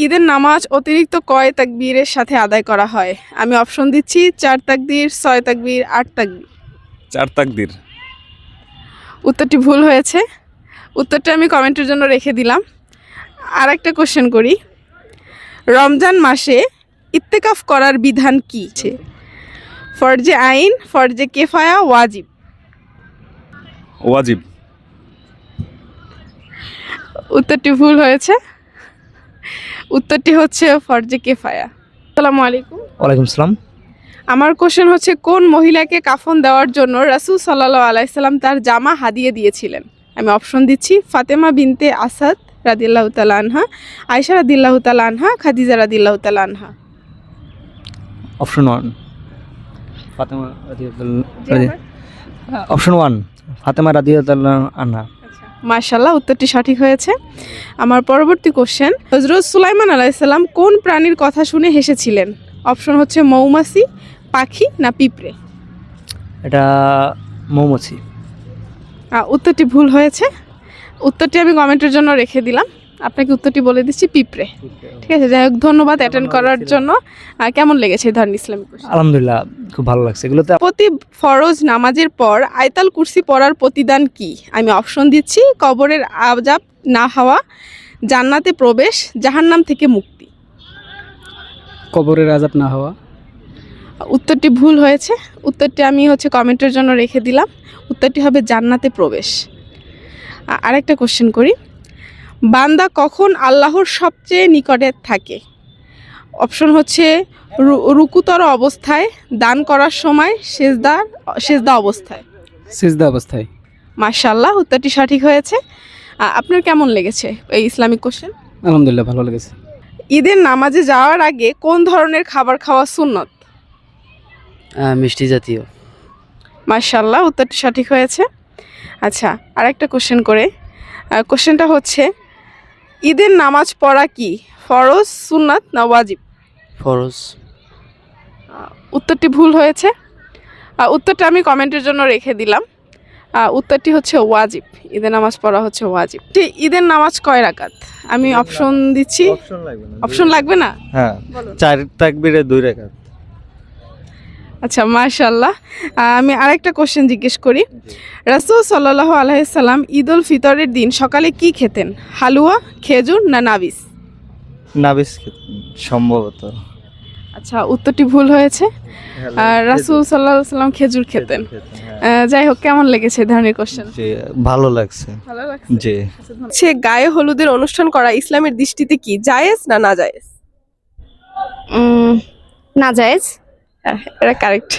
ঈদের নামাজ অতিরিক্ত কয় তাকবীরের সাথে আদায় করা হয়? আমি অপশন দিচ্ছি 4 তাকবীর, 6 তাকবীর, 8 তাকবীর। 4 তাকবীর। উত্তরটি ভুল হয়েছে। উত্তরটা আমি কমেন্টের জন্য রেখে দিলাম। আর একটা কোশ্চেন করি, রমজান মাসে ইত্তেকাফ করার বিধান কি? ফরজে আইন, ফরজে কেফায়া, ওয়াজিব। ওয়াজিব। উত্তরটি ভুল হয়েছে। উত্তরটি হচ্ছে ফরজে কেফায়া। আসসালামু আলাইকুম। ওয়ালাইকুম আসসালাম। আমার কোশ্চেন হচ্ছে, কোন মহিলাকে কাফন দেওয়ার জন্য রাসূল সাল্লাল্লাহু আলাইহি সাল্লাম তার জামা হাদিয়ে দিয়েছিলেন? আমি অপশন দিচ্ছি ফাতেমা বিনতে আসাদ রাদিয়াল্লাহু তাআলা আনহা, আয়েশা রাদিয়াল্লাহু তাআলা আনহা, খাদিজা রাদিয়াল্লাহু তাআলা আনহা। অপশন 1 ফাতেমা অপশন 1 ফাতেমা রাদিয়াল্লাহু আনহা। মাশাআল্লাহ, উত্তরটি সঠিক হয়েছে। আমার পরবর্তী কোশ্চেন, হযরত সুলাইমান আলাইহিস সালাম কোন প্রাণীর কথা শুনে হেসেছিলেন? অপশন হচ্ছে মৌমাছি, পাখি না পিঁপড়ে। এটা মৌমাছি। উত্তরটি ভুল হয়েছে। উত্তরটি আমি কমেন্টের জন্য রেখে দিলাম। আপনাকে উত্তরটি বলে দিচ্ছি পিঁপড়ে। ঠিক আছে, যাই হোক, ধন্যবাদ অ্যাটেন্ড করার জন্য। কেমন লেগেছে ধরেন ইসলামিক কোশ্চেন? আলহামদুলিল্লাহ, খুব ভালো লাগছে এগুলোতে। প্রতি ফরজ নামাজের পর আয়াতুল কুরসি পড়ার প্রতিদান কি? আমি অপশন দিচ্ছি কবরের আযাব না হওয়া, জান্নাতে প্রবেশ, জাহান্নাম থেকে মুক্তি। কবরের আযাব না হওয়া। উত্তরটি ভুল হয়েছে। উত্তরটি আমি কমেন্টের জন্য রেখে দিলাম। উত্তরটি হবে জান্নাতে প্রবেশ। আরেকটা কোশ্চেন করি, বান্দা কখন আল্লাহর সবচেয়ে নিকটে থাকে? অপশন হচ্ছে রুকুতর অবস্থায়, দান করার সময়, সেজদা অবস্থায়। সিজদা অবস্থায়। মাশাআল্লাহ, উত্তরটি সঠিক হয়েছে। আপনার কেমন লেগেছে এই ইসলামিক কোশ্চেন? আলহামদুলিল্লাহ, ভালো লেগেছে। ঈদের নামাজে যাওয়ার আগে কোন ধরনের খাবার খাওয়া সুন্নত? মিষ্টি জাতীয়। মাশাআল্লাহ, উত্তরটি সঠিক হয়েছে। আচ্ছা, আরেকটা কোশ্চেন করে, কোশ্চেনটা হচ্ছে, ঈদের নামাজ পড়া কি ফরজ, সুন্নাত না ওয়াজিব? ফরজ। উত্তরটি ভুল হয়েছে। উত্তরটা আমি কমেন্টের জন্য রেখে দিলাম। উত্তরটি হচ্ছে ওয়াজিব। ঈদের নামাজ পড়া হচ্ছে ওয়াজিব। ঈদের নামাজ কয় রাকাত? আমি অপশন দিচ্ছি। অপশন লাগবে না? হ্যাঁ, 4 তাকবীরে 2 রাকাত। আচ্ছা, মাশাআল্লাহ। আমি আরেকটা কোশ্চেন জিজ্ঞেস করি, রাসূল সাল্লাল্লাহু আলাইহি সাল্লাম ঈদ উল ফিতরের দিন সকালে কি খেতেন? হালুয়া, খেজুর না নাবিস? নাবিস সম্ভবত। আচ্ছা, উত্তরটি ভুল হয়েছে। রাসূল সাল্লাল্লাহু আলাইহি সাল্লাম খেজুর খেতেন। যাই হোক, কেমন লেগেছে এই ধরনের কোশ্চেন? জি, ভালো লাগছে। ভালো লাগছে। জি। সে গায়ে হলুদের অনুষ্ঠান করা ইসলামের দৃষ্টিতে কি জায়েজ না নাজায়েজ? নাজায়েজ। এটা কারেক্ট।